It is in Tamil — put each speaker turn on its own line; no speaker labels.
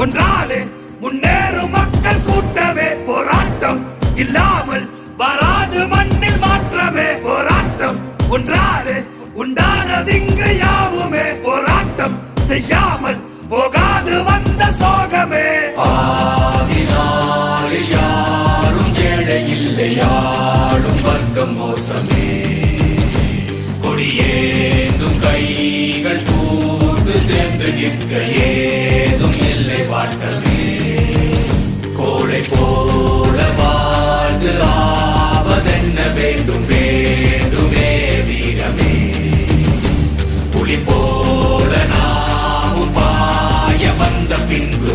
ஒன்றாலே முன்னேறும் மக்கள் கூட்டமே. போராட்டம் இல்லாமல் வராது மண்ணில் மாற்றமே. போராட்டம் ஒன்றாலே உண்டானதிங்கு யாவுமே. போராட்டம் செய்யாமல் போகாது வந்த சோகமே.
ஆதினாளில் யாரும் ஏழை இல்லை, யாரும் வர்க்கம் மோசமே. கொடியேந்தும் கைகள் கூட்டு சேர்ந்து நிற்க ஏதும் இல்லை வாட்டமே. கோளை போல வாழ்ந்து ஆவதென்ன வேண்டும், வேண்டுமே வீரமே. புலி போல நாமும் பாய வந்த பின்பு